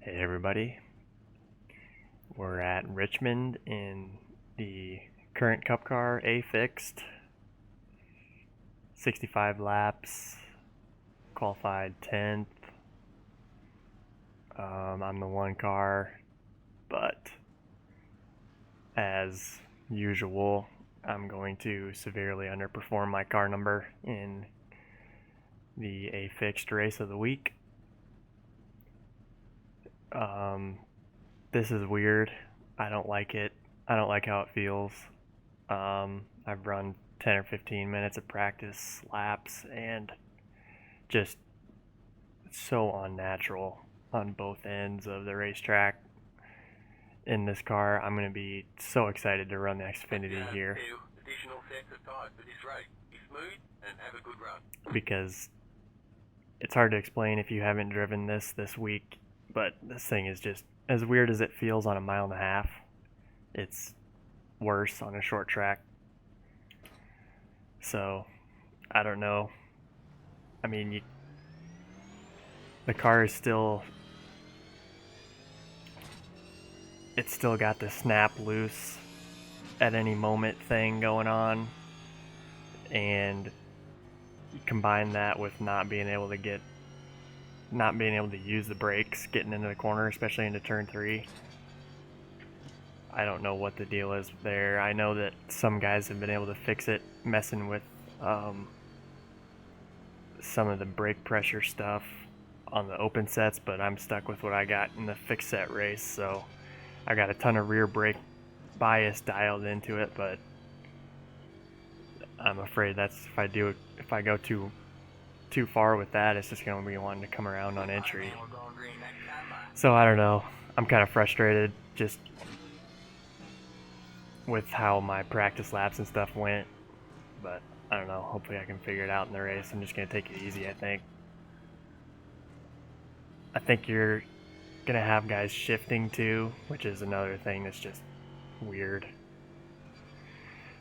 Hey everybody, we're at Richmond in the current Cup car, A fixed, 65 laps, qualified 10th. I'm the one car, but as usual, I'm going to severely underperform my car number in the A fixed race of the week. This is weird. I don't like it. I don't like how it feels. I've run 10 or 15 minutes of practice laps and just so unnatural on both ends of the racetrack in this car. I'm going to be so excited to run the Xfinity here because it's hard to explain if you haven't driven this week, but this thing is just as weird as it feels on a mile and a half. It's worse on a short track. So, I don't know. I mean, the car is it's still got the snap loose at any moment thing going on, and you combine that with not being able to use the brakes getting into the corner, especially into turn 3. I don't know what the deal is there. I know that some guys have been able to fix it, messing with some of the brake pressure stuff on the open sets, but I'm stuck with what I got in the fixed set race, so I got a ton of rear brake bias dialed into it, but I'm afraid that's if I go too far with that, it's just going to be wanting to come around on entry. So I don't know. I'm kind of frustrated just with how my practice laps and stuff went, but I don't know. Hopefully I can figure it out in the race. I'm just going to take it easy, I think. I think you're going to have guys shifting too, which is another thing that's just weird.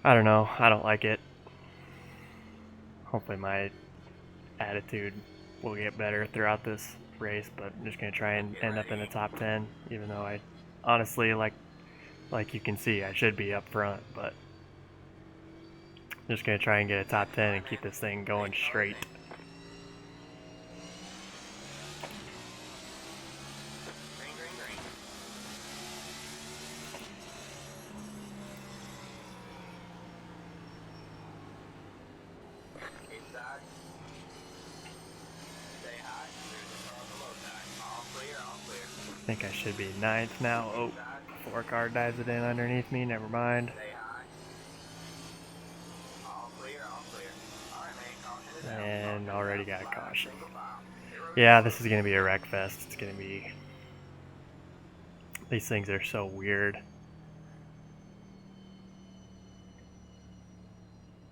I don't know. I don't like it. Hopefully my attitude will get better throughout this race, but I'm just going to try and end up in the top 10, even though I honestly, like you can see, I should be up front, but I'm just going to try and get a top 10 and keep this thing going straight. I think I should be 9th now. Oh, 4 car dives it in underneath me. Never mind. And already got a caution. Yeah, this is going to be a wreck fest. It's going to be... These things are so weird.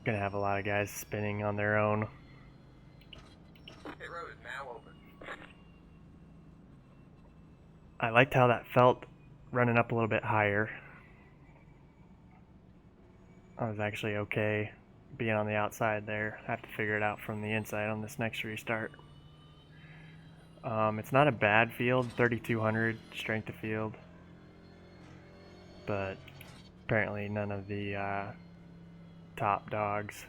Going to have a lot of guys spinning on their own. I liked how that felt running up a little bit higher. I was actually okay being on the outside there. I have to figure it out from the inside on this next restart. It's not a bad field, 3,200 strength of field, but apparently none of the top dogs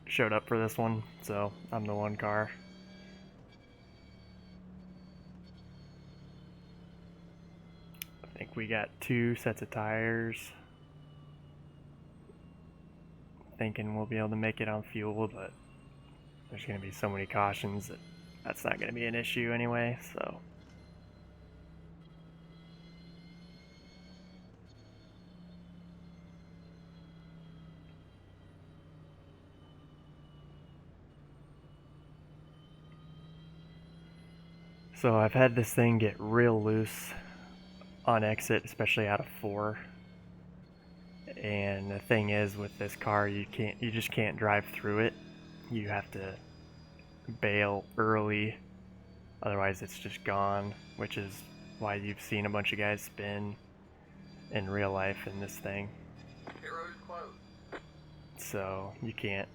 showed up for this one, so I'm the one car. I think we got 2 sets of tires. Thinking we'll be able to make it on fuel, but there's going to be so many cautions that that's not going to be an issue anyway, so. So I've had this thing get real loose on exit, especially out of 4. And the thing is, with this car, you just can't drive through it. You have to bail early, otherwise it's just gone, which is why you've seen a bunch of guys spin in real life in this thing. So you can't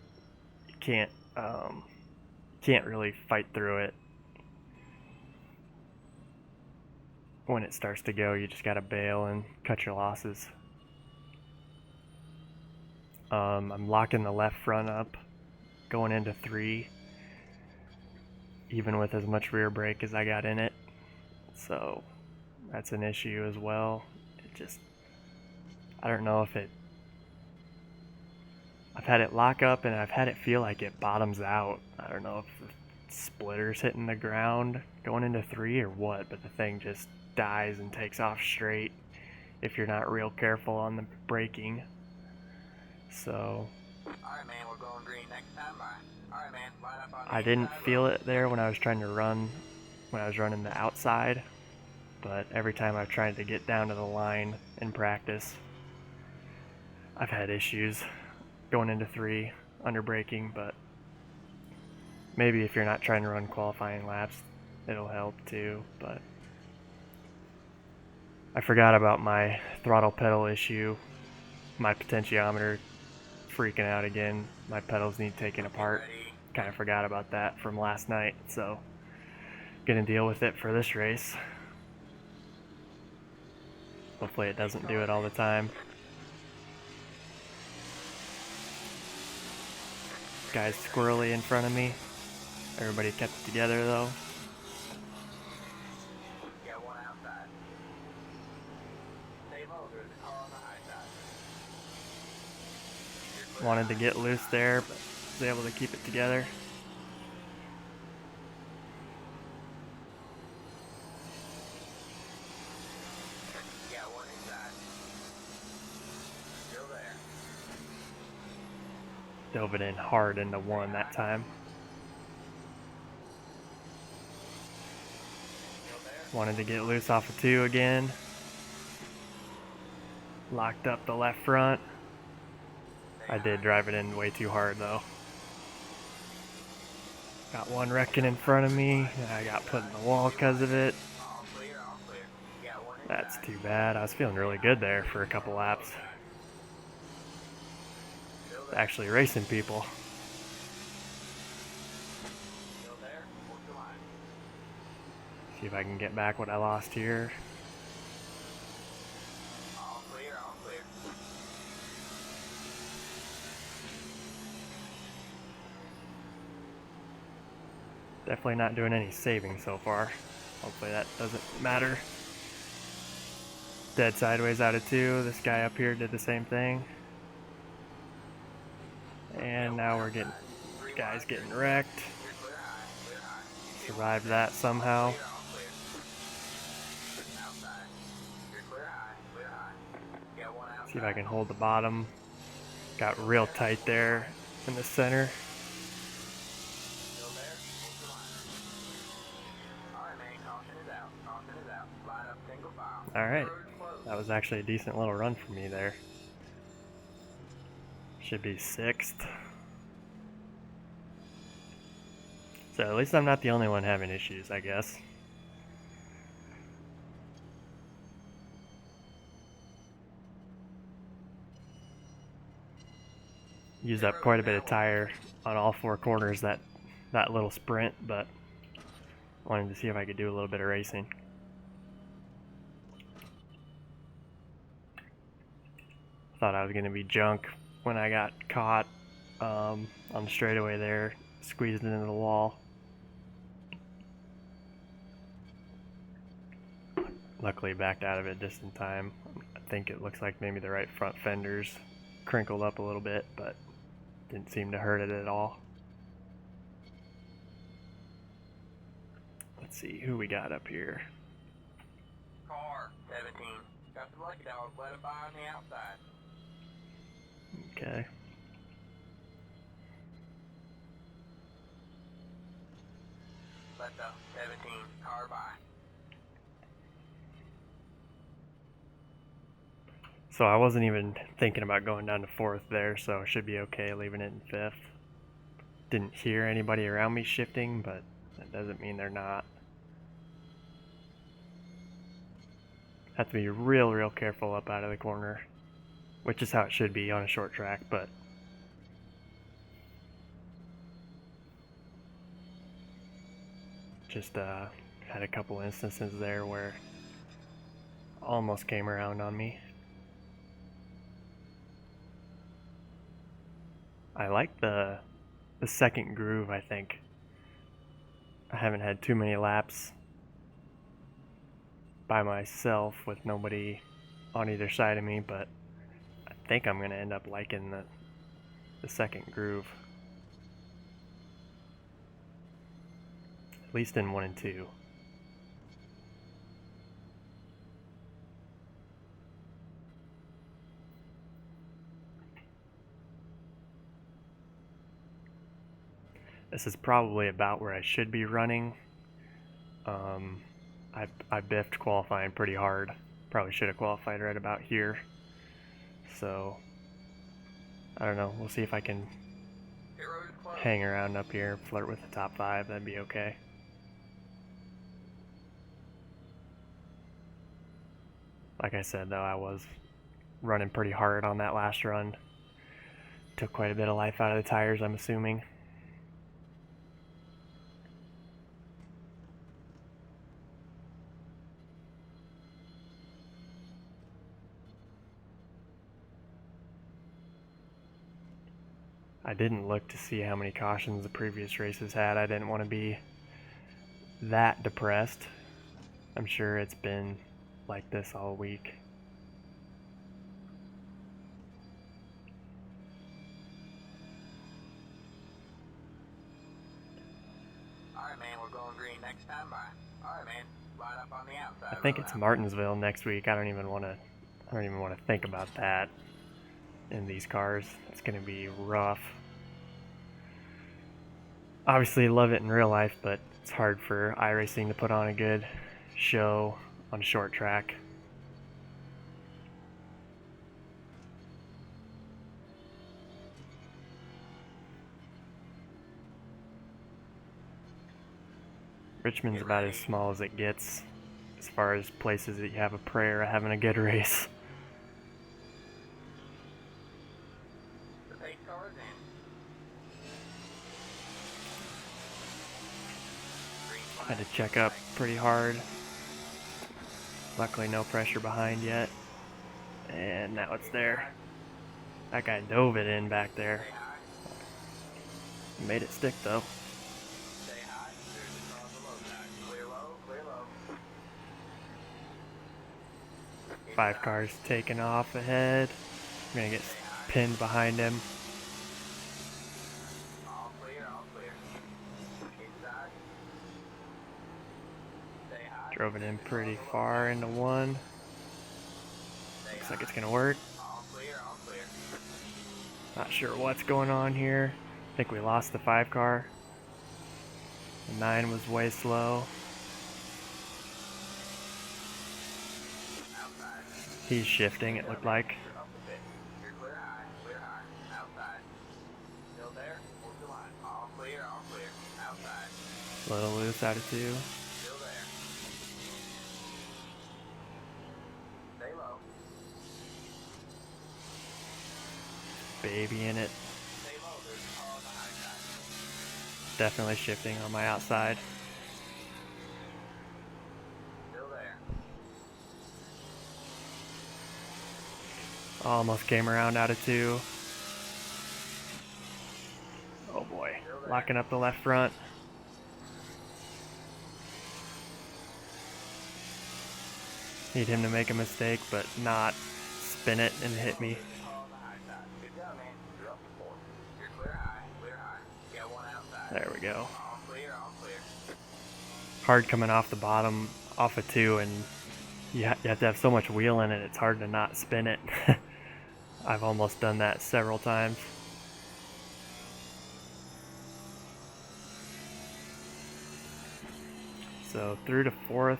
really fight through it. when it starts to go, you just gotta bail and cut your losses. I'm locking the left front up, going into 3, even with as much rear brake as I got in it. So that's an issue as well. I don't know if I've had it lock up and I've had it feel like it bottoms out. I don't know if the splitter's hitting the ground going into 3 or what, but the thing just dies and takes off straight if you're not real careful on the braking. So Alright man, we're going green next time by. Alright man, line up on I didn't feel it there when I was trying to run, when I was running the outside, but every time I've tried to get down to the line in practice, I've had issues going into 3 under braking. But maybe if you're not trying to run qualifying laps, it'll help too. But I forgot about my throttle pedal issue, my potentiometer freaking out again. My pedals need taken apart. Kind of forgot about that from last night, so gonna deal with it for this race. Hopefully it doesn't do it all the time. Guy's squirrely in front of me. Everybody kept it together though. Yeah, one outside. Stay low, there's a car on the high side. Wanted to get loose there, but was able to keep it together. Yeah, one inside. Still there. Dove it in hard into 1 that time. Still there. Wanted to get loose off of 2 again. Locked up the left front. I did drive it in way too hard though. Got one wrecking in front of me, and I got put in the wall because of it. All clear, all clear. Yeah, one inside. That's too bad. I was feeling really good there for a couple laps. Still there. Actually racing people. Still there. Work the line. See if I can get back what I lost here. All clear, all clear. Definitely not doing any saving so far. Hopefully that doesn't matter. Dead sideways out of 2. This guy up here did the same thing. And now we're getting, guys getting wrecked. You're clear high, clear high. Survived that somehow. Clear, all clear. Outside. You're clear high, clear high. Yeah, one outside. See if I can hold the bottom. Got real tight there in the center. Still there. Work the line. Alright man, caution is out. Caution is out. Line up single file. Alright. Road closed. That was actually a decent little run for me there. Should be 6th. So at least I'm not the only one having issues, I guess. Used up quite a bit of tire on all 4 corners that little sprint, but wanted to see if I could do a little bit of racing. Thought I was going to be junk when I got caught on the straightaway there, squeezed into the wall. Luckily backed out of it just in time. I think it looks like maybe the right front fender's crinkled up a little bit, but didn't seem to hurt it at all. Let's see who we got up here. Car 17. Got the lucky dog. Let it by on the outside. Okay. Let the 17 car by. So I wasn't even thinking about going down to 4th there, so I should be okay leaving it in 5th. Didn't hear anybody around me shifting, but that doesn't mean they're not. Have to be real careful up out of the corner, which is how it should be on a short track, but just had a couple instances there where Almost came around on me. I like the second groove, I think. I haven't had too many laps by myself with nobody on either side of me, but I think I'm going to end up liking the second groove. At least in 1 and 2. This is probably about where I should be running. I biffed qualifying pretty hard. Probably should have qualified right about here. So, I don't know. We'll see if I can hang around up here, flirt with the top 5. That'd be okay. Like I said, though, I was running pretty hard on that last run. Took quite a bit of life out of the tires, I'm assuming. I didn't look to see how many cautions the previous races had. I didn't want to be that depressed. I'm sure it's been like this all week. Alright, man, we're going green next time by. Alright, man, line up on the outside. I think it's Martinsville next week. I don't even want to think about that in these cars. It's going to be rough. Obviously love it in real life, but it's hard for iRacing to put on a good show on a short track. Richmond's about as small as it gets as far as places that you have a prayer of having a good race. The pace car's in. Had to check up pretty hard. Luckily no pressure behind yet. And now it's there. That guy dove it in back there. Stay high. Made it stick though. Stay high. There's the car on the low side. Clear low, clear low. 5 cars taking off ahead. I'm gonna get pinned behind him. All clear, all clear. Inside. Stay high. Drove it in pretty far into 1. Stay Looks high. like it's gonna work. All clear, all clear. Not sure what's going on here. I think we lost the 5 car. The 9 was way slow. Outside. He's shifting, it looked like. You're up a bit. You're clear high, clear high. Outside. Still there? Hold the line. All clear, all clear. Outside. A little loose out of 2. Still there. Stay low. Baby in it. Stay low. There's a car on the high side. Definitely shifting on my outside. Still there. Almost came around out of 2. Oh boy. Locking up the left front. Need him to make a mistake, but not spin it and hit me. There's a car on the high side. Good job, man. You're up to 4. You're clear high, clear high. You got 1 outside. There we go. All clear, all clear. Hard coming off the bottom, off of 2, and you have to have so much wheel in it, it's hard to not spin it. I've almost done that several times. So through to 4th.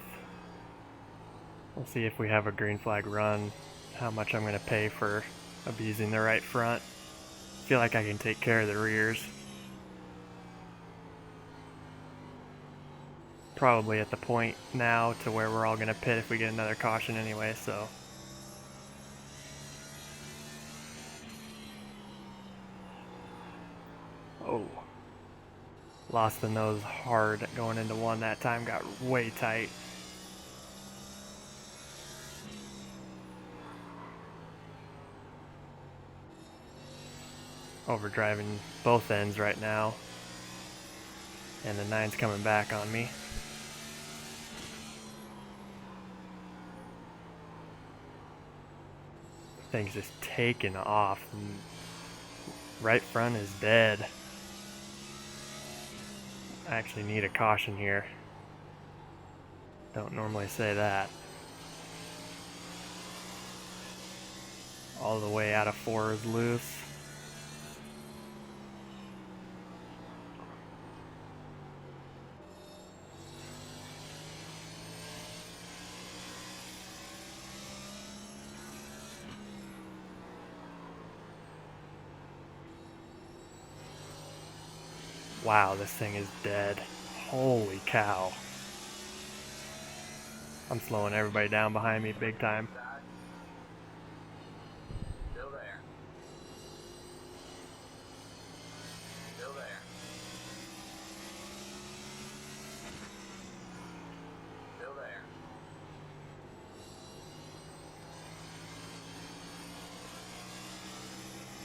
We'll see if we have a green flag run, how much I'm going to pay for abusing the right front. Feel like I can take care of the rears. Probably at the point now to where we're all going to pit if we get another caution anyway, so. Oh. Lost the nose hard going into 1 that time, got way tight. overdriving both ends right now, and the 9's coming back on me. Thing's just taking off. Right front is dead. I actually need a caution here. Don't normally say that. All the way out of 4 is loose. Wow, this thing is dead. Holy cow. I'm slowing everybody down behind me big time. Still there. Still there. Still there.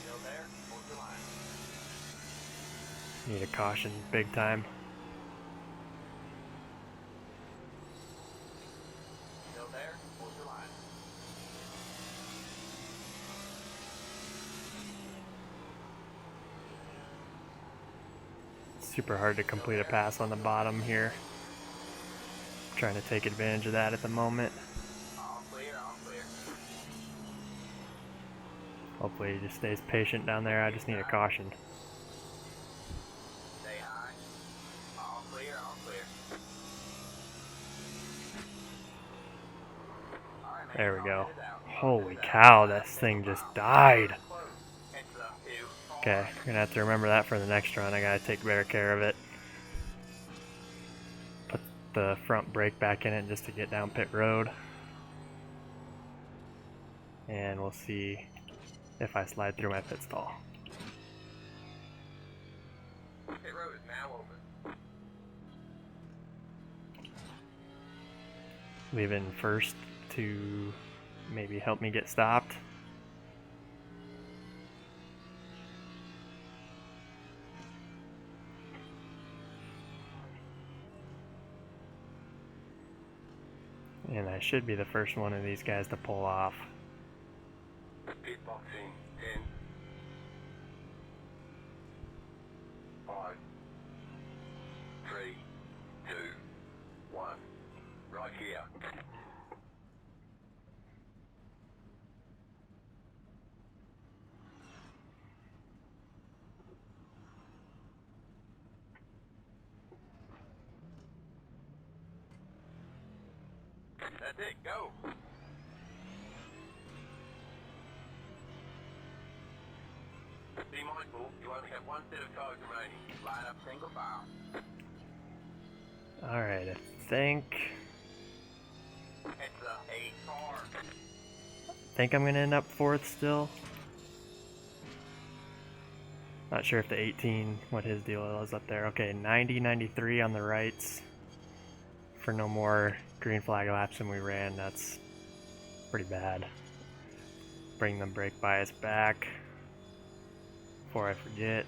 Still there. Hold your line. Need a caution big time. Still there. Hold your line. It's super hard to complete a pass on the bottom here. Trying to take advantage of that at the moment. All clear. All clear. Hopefully he just stays patient down there. I just need a caution. Stay high. All clear. All clear. All right, man. There we go. Caution is out. Holy cow, this thing just died. Close. It's the 2. Okay, I'm gonna have to remember that for the next run. I gotta take better care of it. Put the front brake back in it just to get down pit road. And we'll see if I slide through my pit stall. Pit road is now open. Leaving first to maybe help me get stopped. And I should be the first one of these guys to pull off. Pit boxing 10. 5. 3. 2. 1. Right here. That's it, go! Be mindful, you only have one set of tires remaining. Line up single file. Alright, I It's the 8 car. think I'm gonna end up 4th still. Not sure if the 18, what his deal is up there. Okay, 90, 93 on the rights for no more green flag laps than we ran. That's pretty bad. Bring the brake bias back before I forget.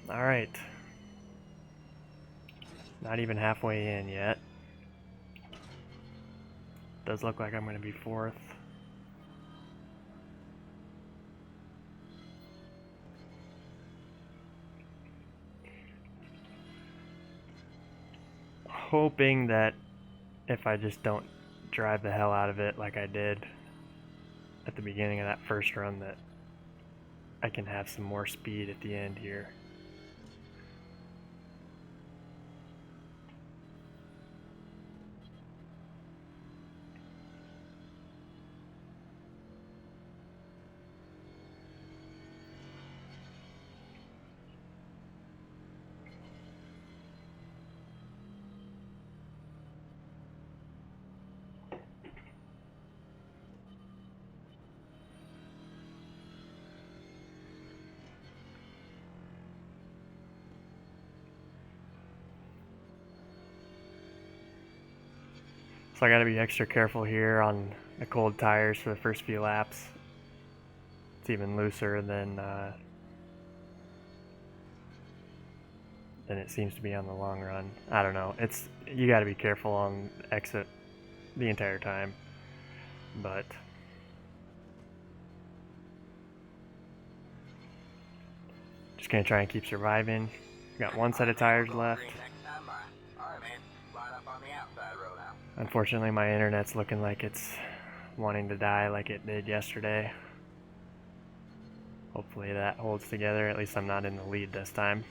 Alright. Not even halfway in yet. Does look like I'm going to be 4th. Hoping that if I just don't drive the hell out of it like I did at the beginning of that first run, that I can have some more speed at the end here. So I got to be extra careful here on the cold tires for the first few laps. It's even looser than it seems to be on the long run. I don't know. You got to be careful on exit the entire time, but just gonna try and keep surviving. Got one set of tires left. Unfortunately, my internet's looking like it's wanting to die like it did yesterday. Hopefully that holds together. At least I'm not in the lead this time.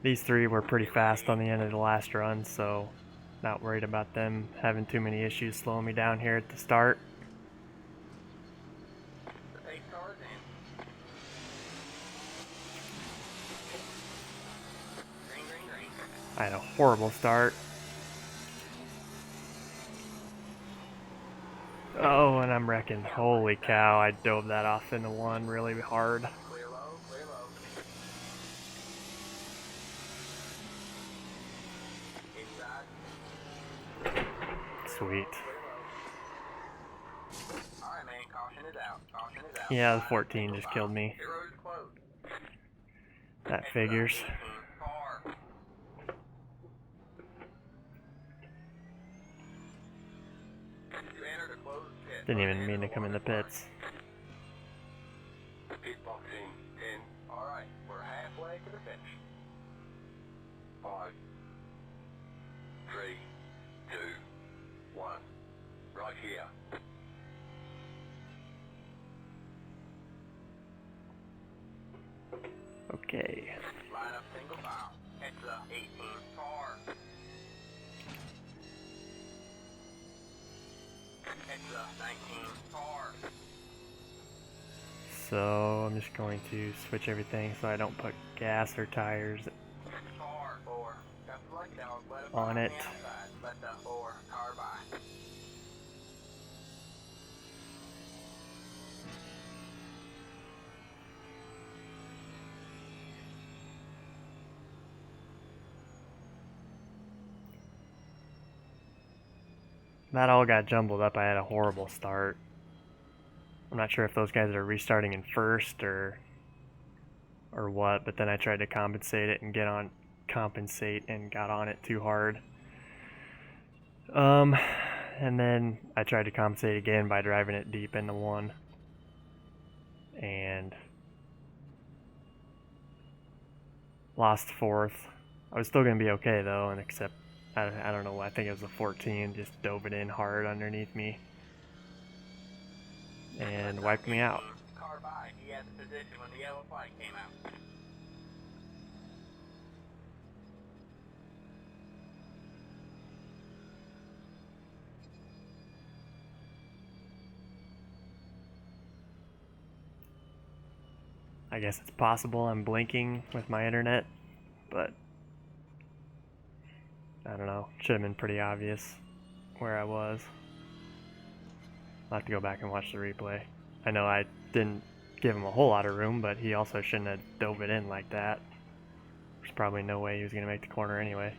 These three were pretty fast on the end of the last run, so not worried about them having too many issues slowing me down here at the start. I had a horrible start. Oh, and I'm wrecking. Holy cow, I dove that off into one really hard. Sweet. Yeah, the 14 just killed me. That figures. Didn't even mean to come in the pits. Pit boxing in. Alright, we're halfway to the finish. 5, 3, 2, 1. Right here. Okay. Line up single file. It's the 18 car. It's the 19 car. So I'm just going to switch everything so I don't put gas or tires on it. Let the 4 car by. That all got jumbled up. I had a horrible start. I'm not sure if those guys are restarting in first or what, but then I tried to compensate it and got on it too hard. And then I tried to compensate again by driving it deep into one. And lost fourth. I was still going to be okay though, and except I don't know, I think it was a 14, just dove it in hard underneath me and wiped me out. Car by. He had the position when the yellow flag came out. I guess it's possible I'm blinking with my internet, but I don't know. Should have been pretty obvious where I was. I'll have to go back and watch the replay. I know I didn't give him a whole lot of room, but he also shouldn't have dove it in like that. There's probably no way he was going to make the corner anyway.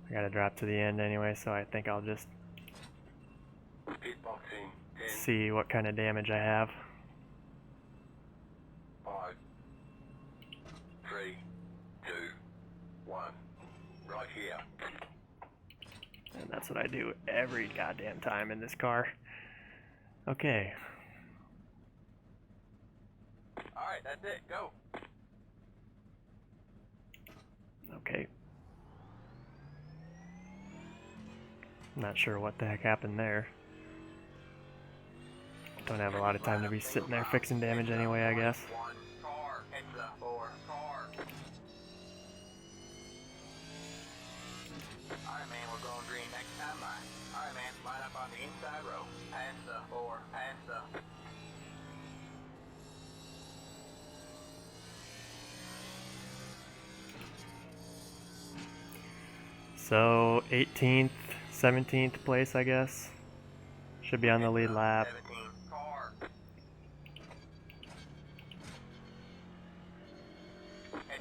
I got to drop to the end anyway, so I think I'll just see what kind of damage I have. 5, 3, 2, 1. Right here. And that's what I do every goddamn time in this car. Okay. Alright, that's it. Go. Okay. Not sure what the heck happened there. Don't have a lot of time to be sitting there fixing damage anyway, I guess. One car. It's the 4 car. Alright, man, we're going green next time by. Alright, man, line up on the inside row. Pass the 4. Pass the... So 18th, 17th place, I guess. Should be on the lead lap. 17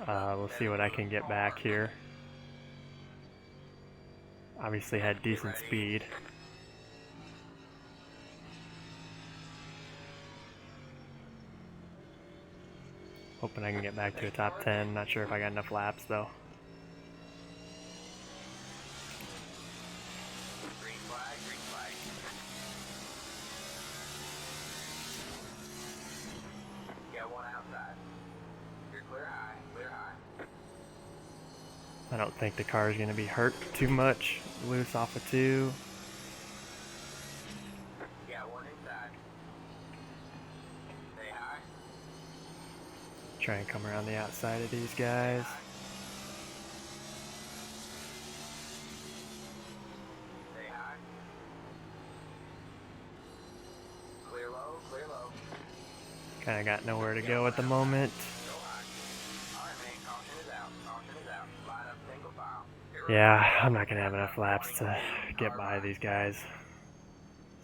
car. We'll see what I can get back here. Obviously had decent speed. Hoping I can get back to a top 10. Not sure if I got enough laps though. Green flag, green flag. Got one outside. You're clear high, clear high. I don't think the car is going to be hurt too much. Loose off of 2. Got one inside. Stay high. Try and come around the outside of these guys. Stay high. Clear low, clear low. Kind of got nowhere to go at the moment. Go high. Alright man, caution is out. Caution is out. Line up single file. Yeah, I'm not going to have enough laps to get by these guys.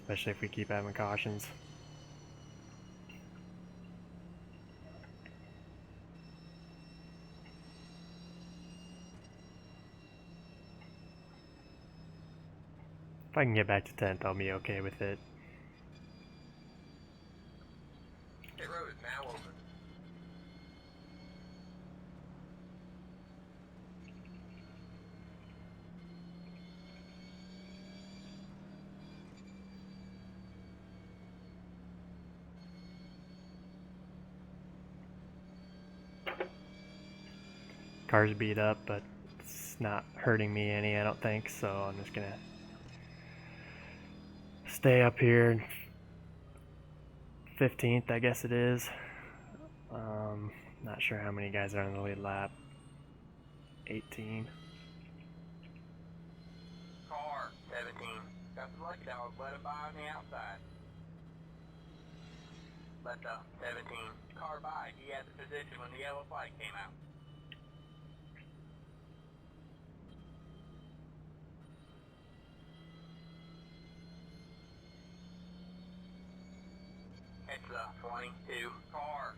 Especially if we keep having cautions. If I can get back to 10th, I'll be okay with it. Pit road is now open. Car's beat up, but it's not hurting me any, I don't think, so I'm just gonna stay up here. 15th, I guess it is. Not sure how many guys are on the lead lap. 18. Car, 17. Got some lucky dogs. Let it by on the outside. Let the 17 car by. He had the position when the yellow flag came out. It's the 22 car.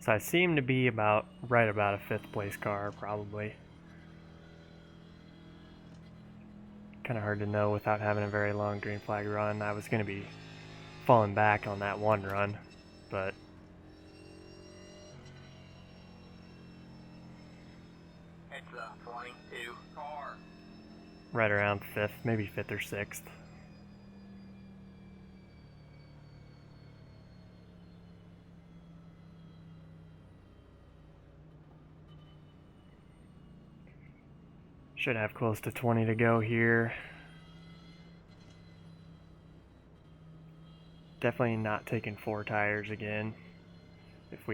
So I seem to be right about a 5th place car, probably. Kind of hard to know without having a very long green flag run. I was going to be falling back on that one run, but It's the 22 car. right around 5th, maybe 5th or 6th. Should have close to 20 to go here. Definitely not taking 4 tires again. If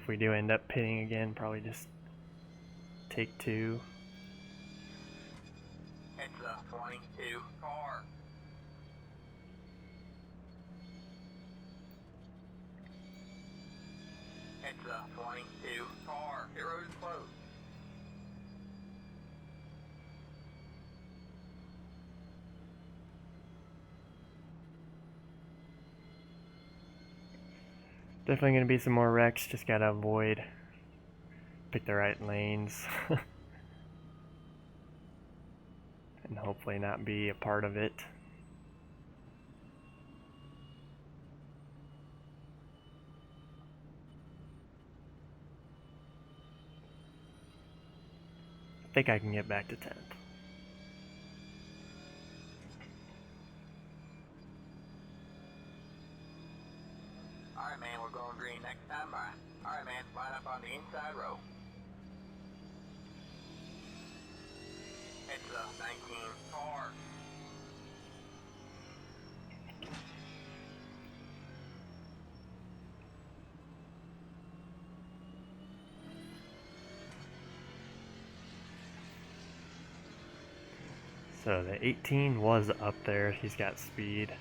we do end up pitting again, probably just take 2. It's the 22 car. It's the 22 car. Pit road is closed. Definitely going to be some more wrecks, just got to avoid, pick the right lanes, and hopefully not be a part of it. I think I can get back to 10th. Alright man, we're going green next time by. Alright man, line up on the inside row. It's the 19 car. So the 18 was up there. He's got speed.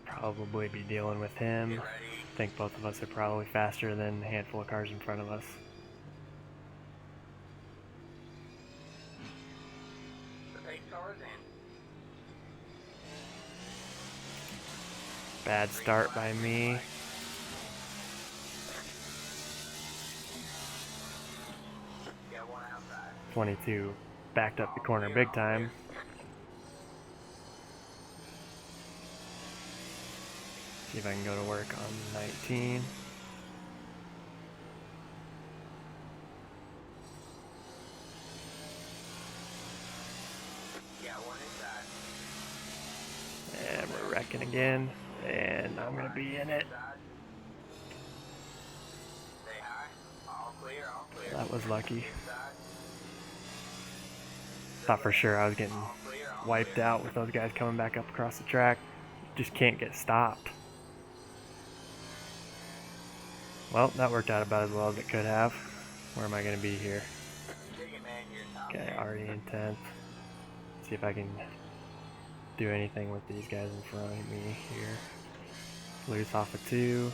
Probably be dealing with him. Get ready. I think both of us are probably faster than a handful of cars in front of us. The pace car is in. Bad start by me. Got one outside. 22 backed up the corner big time. See if I can go to work on 19. Got one inside. And we're wrecking again. And I'm going to be in it. Stay high. All clear, all clear. That was lucky. Inside. Thought for sure I was getting All clear, all wiped clear. out with those guys coming back up across the track. Just can't get stopped. Well, that worked out about as well as it could have. Where am I going to be here? Dig it, man. You're top Okay, 10. already in 10th. See if I can do anything with these guys in front of me here. Loose off of 2.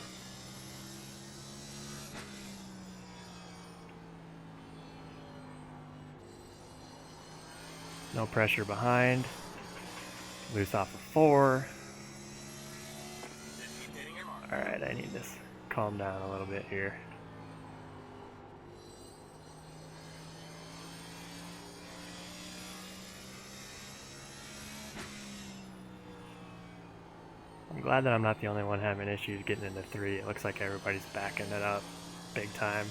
No pressure behind. Loose off of 4. Just keep hitting your mark. Alright, I need to calm down a little bit here. I'm glad that I'm not the only one having issues getting into 3. It looks like everybody's backing it up big time.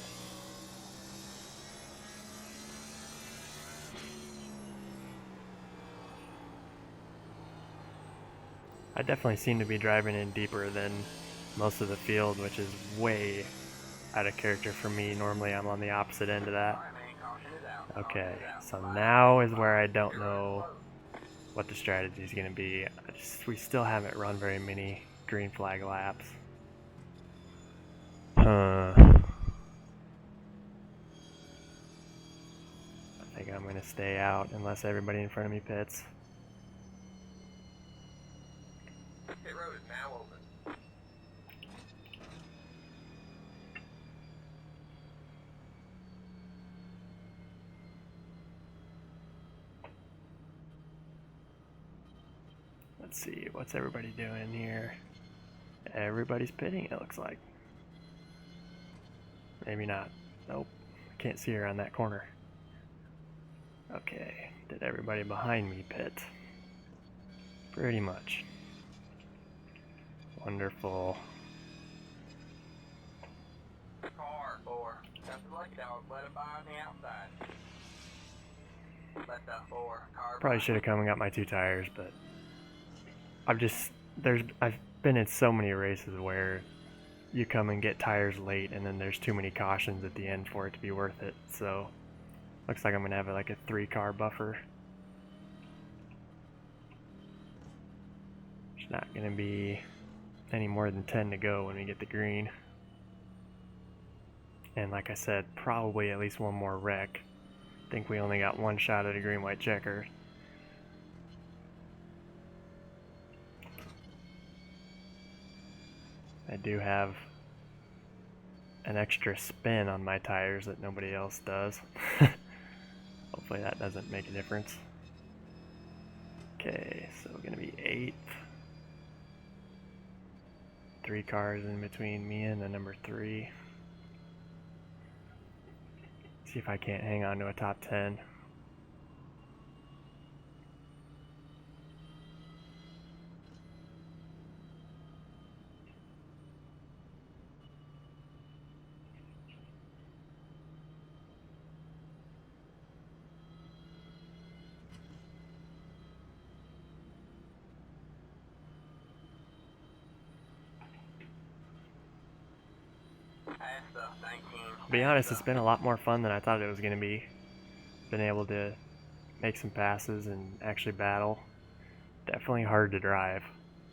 I definitely seem to be driving in deeper than most of the field, which is way out of character for me. Normally I'm on the opposite end of that. All right, man. Caution is out. Okay, Caution is out. so Line now up. is where I don't You're know close. what the strategy is going to be. We still haven't run very many green flag laps. I think I'm going to stay out unless everybody in front of me pits. Pit road is now open. Let's see, what's everybody doing here? Everybody's pitting, it looks like. Maybe not. Nope, can't see her on that corner. Okay, did everybody behind me pit? Pretty much. Wonderful. Car 4. That's the lucky dog. Let him by on the outside. Let the 4. Car Probably by. should have come and got my 2 tires, but I've been in so many races where you come and get tires late and then there's too many cautions at the end for it to be worth it. So looks like I'm gonna have like a 3-car buffer. There's not gonna be any more than 10 to go when we get the green. And like I said, probably at least one more wreck. I think we only got 1 shot at a green white checker. I do have an extra spin on my tires that nobody else does. Hopefully that doesn't make a difference. Okay, so we're gonna be 8th. 3 cars in between me and the number 3. See if I can't hang on to a top 10. Past the 19. To be honest, it's been a lot more fun than I thought it was going to be. Been able to make some passes and actually battle. Definitely hard to drive.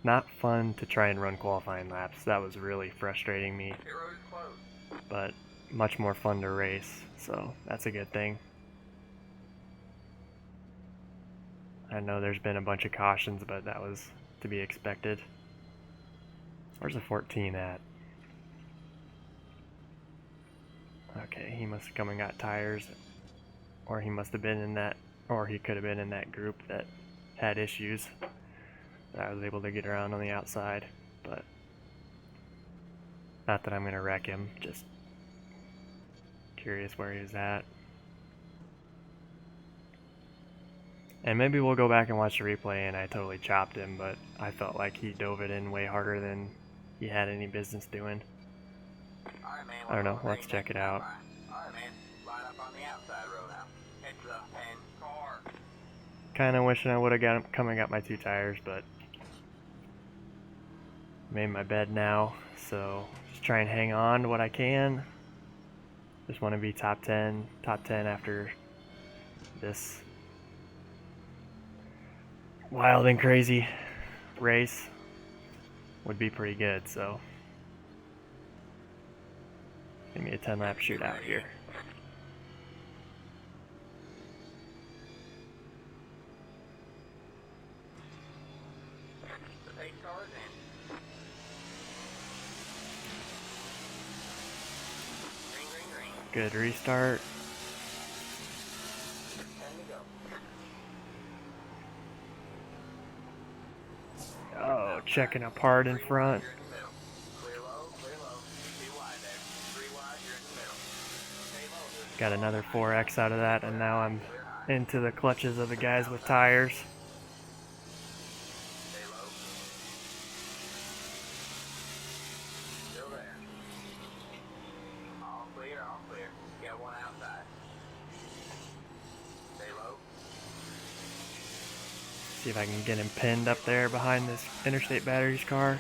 Not fun to try and run qualifying laps. That was really frustrating me, Pit road is closed. but much more fun to race, so that's a good thing. I know there's been a bunch of cautions, but that was to be expected. Where's the 14 at? Okay, he must have come and got tires, or he must have been in that, or he could have been in that group that had issues that I was able to get around on the outside, but not that I'm gonna wreck him, just curious where he's at. And maybe we'll go back and watch the replay and I totally chopped him, but I felt like he dove it in way harder than he had any business doing. Alright, man. I don't know, let's check it out. Alright, man. Line up on the outside row now. It's the 10 car. Kinda wishing I would have come and got my 2 tires, but made my bed now, so just try and hang on to what I can. Just want to be top 10 after this wild and crazy race would be pretty good, so give me a 10-lap shootout here. The pace car is in. Green, green, green. Good restart. 10 to go. Oh, checking up hard in front. You're in the middle. Clear low, clear low. 2 wide there. 3 wide, you're in the middle. Stay low. Got another 4X out of that, and now I'm into the clutches of the guys with tires. Stay low. Still there. All clear, all clear. Got one outside. Stay low. See if I can get him pinned up there behind this Interstate Batteries car.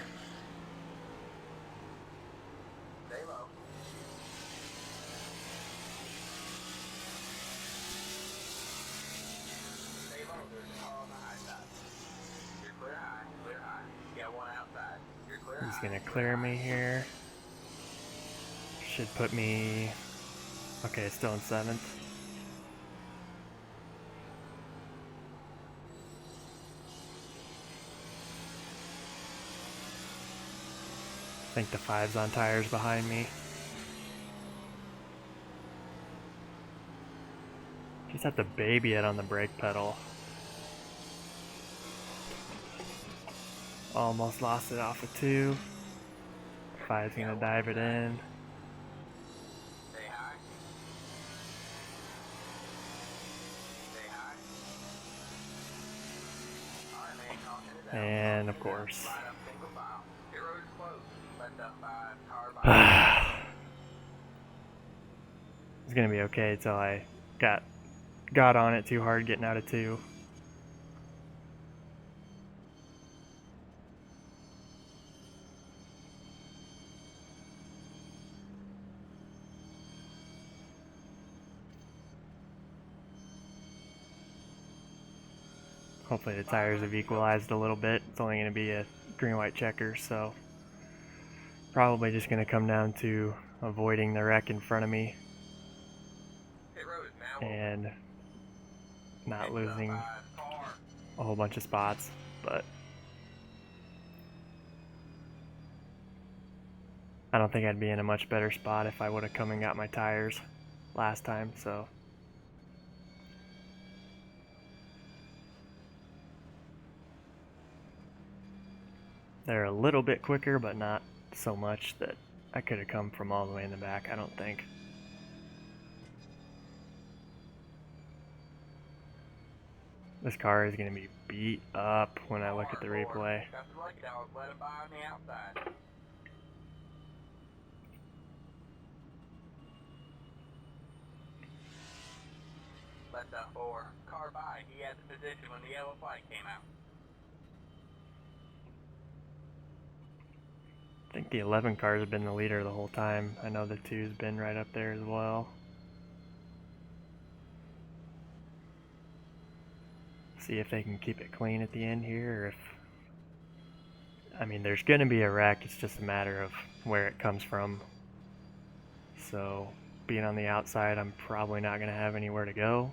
Stay low. Stay low. There's a car on the high side. You're clear high, clear high. Got one outside. You're clear He's high. gonna clear me here. Should put me, okay, still in 7th. I think the 5's on tires behind me. Just have to baby it on the brake pedal. Almost lost it off of 2. 5's gonna dive it in. Stay high. Stay high. Alright, man. Caution is out. And of course. Line up single file. Your road is closed. Let the 5 car by. It's gonna be okay till I got on it too hard getting out of 2. Hopefully the tires have equalized a little bit. It's only going to be a green-white checker, so probably just going to come down to avoiding the wreck in front of me Pit road is now open. and not It's the losing 5 car. a whole bunch of spots, but I don't think I'd be in a much better spot if I would have come and got my tires last time, so they're a little bit quicker, but not so much that I could have come from all the way in the back, I don't think. This car is going to be beat up when I look at the replay. Got the lucky dog. Let him by on the outside. Let the 4 car by. He had the position when the yellow flag came out. I think the 11 cars have been the leader the whole time. I know the 2's been right up there as well. See if they can keep it clean at the end here, or if... I mean, there's going to be a wreck, it's just a matter of where it comes from. So, being on the outside, I'm probably not going to have anywhere to go.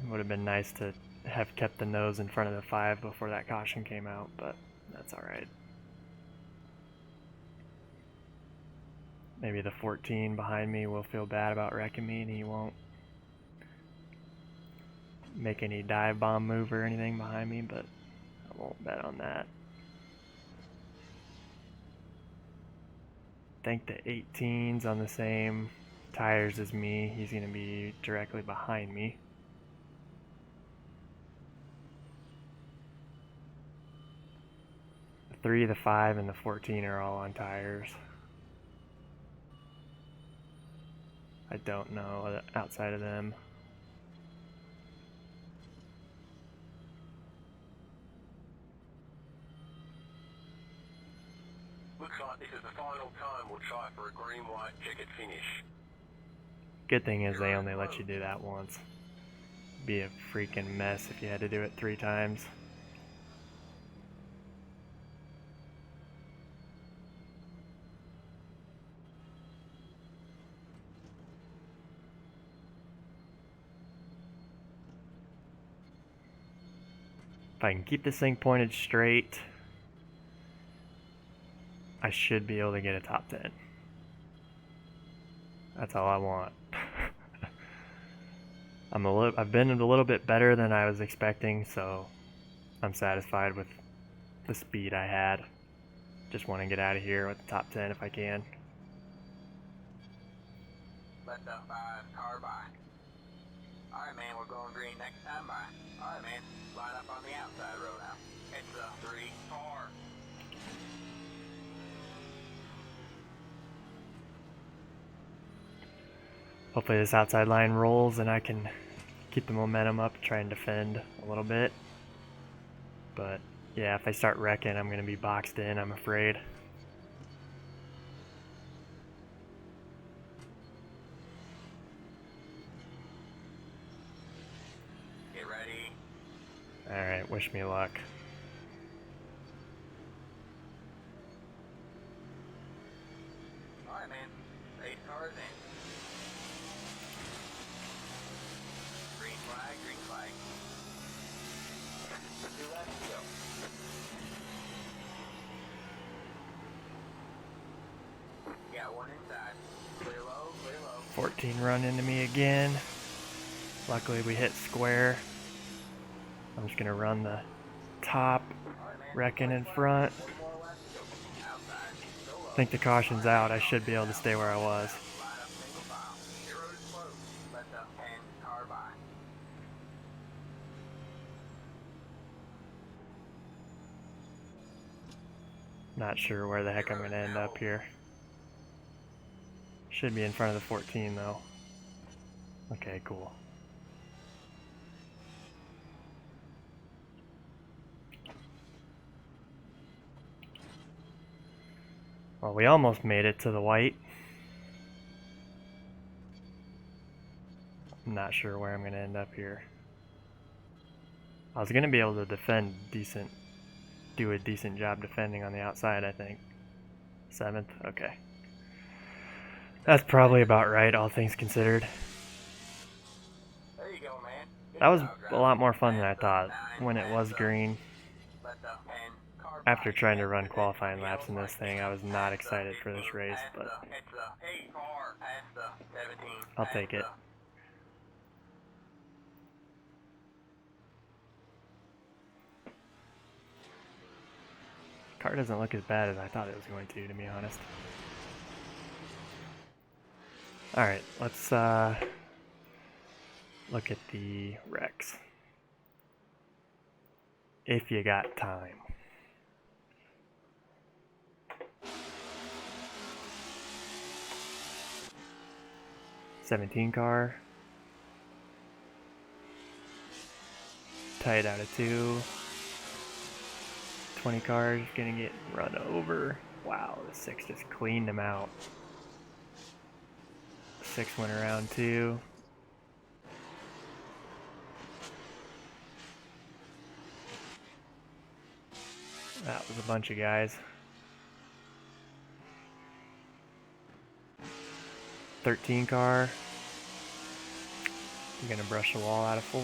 It would have been nice to have kept the nose in front of the 5 before that caution came out, but that's alright. Maybe the 14 behind me will feel bad about wrecking me and he won't make any dive bomb move or anything behind me, but I won't bet on that. I think the 18's on the same tires as me. He's going to be directly behind me. The 3, the 5, and the 14 are all on tires. I don't know outside of them. Looks like this is the final time we'll try for a green-white checkered finish. Good thing is they only let you do that once. Be a freaking mess if you had to do it 3 times. If I can keep this thing pointed straight, I should be able to get a top 10. That's all I want. I've been a little bit better than I was expecting, so I'm satisfied with the speed I had. Just want to get out of here with the top 10 if I can. Let the 5 car by. Alright, man, we're going green next time by. Alright, man, line up on the outside row now. It's the 3 car. Hopefully this outside line rolls and I can keep the momentum up, try and defend a little bit. But yeah, if they start wrecking, I'm going to be boxed in, I'm afraid. Get ready. Alright, wish me luck. Alright, man, 8 cars in. Green flag, green flag. 2 left to go. Got 1 inside. Clear low, clear low. 14 run into me again. Luckily we hit square. I'm just going to run the top, wrecking in front. I think the caution's out. I should be able to stay where I was. Not sure where the heck I'm going to end up here. Should be in front of the 14 though. Okay, cool. Well, we almost made it to the white. I'm not sure where I'm going to end up here. I was going to be able to defend do a decent job defending on the outside, I think. 7th? Okay. That's probably about right, all things considered. There you go, man. That was a lot more fun than I thought when it was green. After trying to run qualifying laps in this thing, I was not excited for this race, but I'll take it. Car doesn't look as bad as I thought it was going to be honest. Alright, let's look at the wrecks. If you got time. '17 car. Tight out of 2. 20 cars gonna get run over. Wow, the 6 just cleaned him out. 6 went around 2. That was a bunch of guys. 13 car. I'm gonna brush the wall out of 4.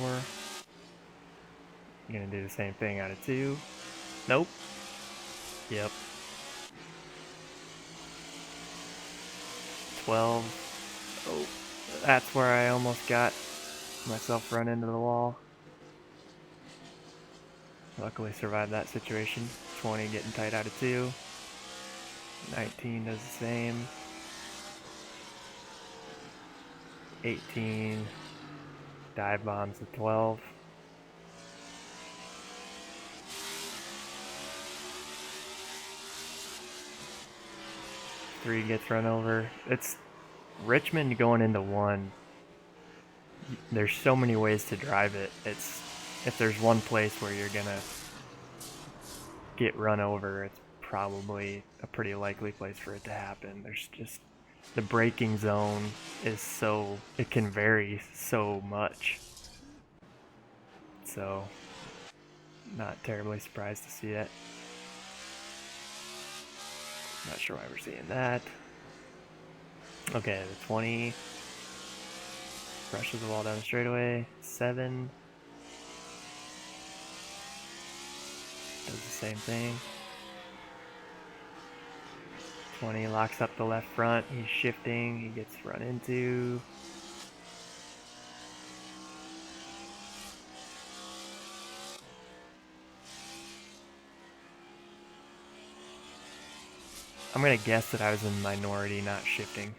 I'm gonna do the same thing out of 2. Nope. Yep. 12. Oh, that's where I almost got myself run into the wall. Luckily survived that situation. 20 getting tight out of 2. 19 does the same. 18 dive bombs the 12. Three gets run over. It's Richmond going into 1. There's so many ways to drive it. It's if there's one place where you're gonna get run over, it's probably a pretty likely place for it to happen. There's just the braking zone is so it can vary so much. So not terribly surprised to see it. Not sure why we're seeing that. Okay, the 20 brushes the wall down the straightaway. 7 does the same thing. 20 locks up the left front. He's shifting. He gets run into. I'm going to guess that I was in the minority not shifting.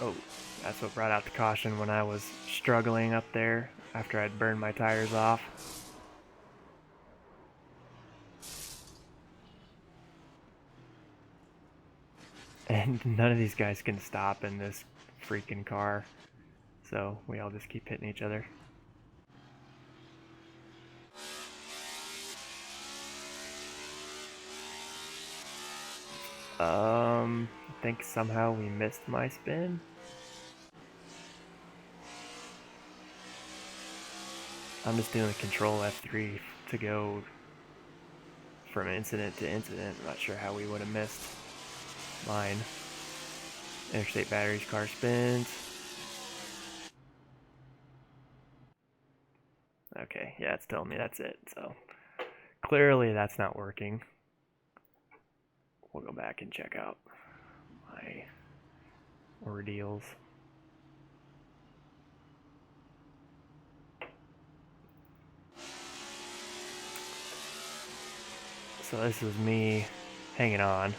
Oh, that's what brought out the caution when I was struggling up there after I'd burned my tires off. And none of these guys can stop in this freaking car. So we all just keep hitting each other. I think somehow we missed my spin. I'm just doing the control F3 to go from incident to incident. I'm not sure how we would have missed mine. Interstate batteries, car spins. Okay, yeah, it's telling me that's it. So clearly that's not working. We'll go back and check out my ordeals. So this is me hanging on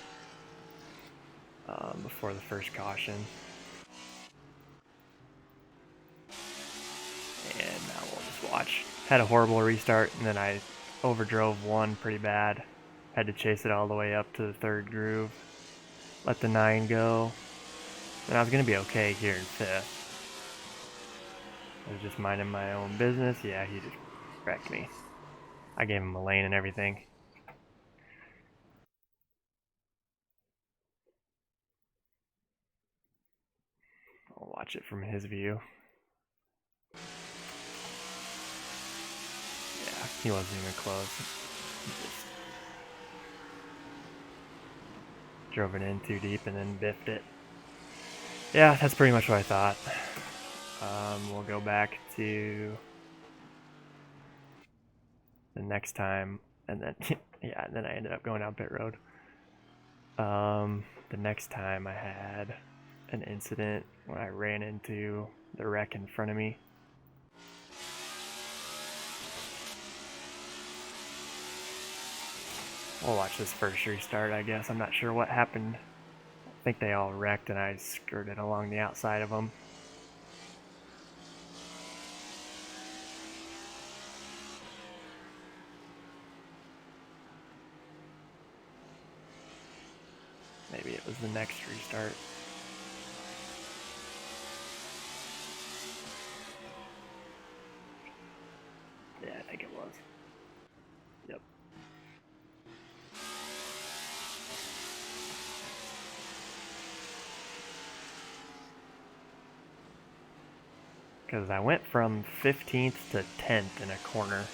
before the first caution. And now we'll just watch. Had a horrible restart, and then I overdrove 1 pretty bad. Had to chase it all the way up to the 3rd groove. Let the 9 go. And I was going to be okay here in 5th. I was just minding my own business. Yeah, he just wrecked me. I gave him a lane and everything. I'll watch it from his view. Yeah, he wasn't even close. He just drove it in too deep and then biffed it. Yeah, that's pretty much what I thought. We'll go back to the next time, and then yeah, and then I ended up going down pit road. The next time I had an incident when I ran into the wreck in front of me. We'll watch this first restart, I guess. I'm not sure what happened. I think they all wrecked and I skirted along the outside of them. Maybe it was the next restart. Yeah, I think it was. Yep. Because I went from 15th to 10th in a corner,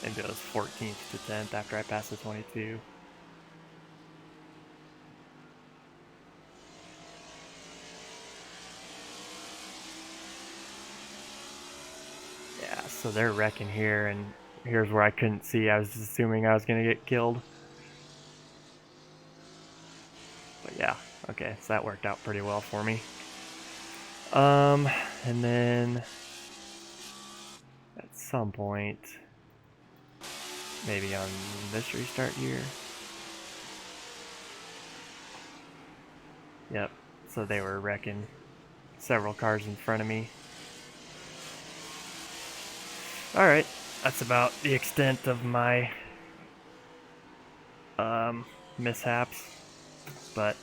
and it was 14th to 10th after I passed the 22. So they're wrecking here, and here's where I couldn't see. I was just assuming I was gonna get killed. But yeah, okay, so that worked out pretty well for me. And then at some point, maybe on this restart here. Yep, so they were wrecking several cars in front of me. Alright, that's about the extent of my mishaps, but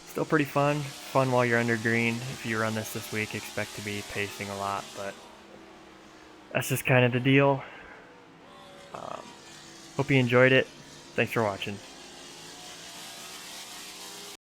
still pretty fun. Fun while you're under green. If you run this week, expect to be pacing a lot, but that's just kind of the deal. Hope you enjoyed it. Thanks for watching.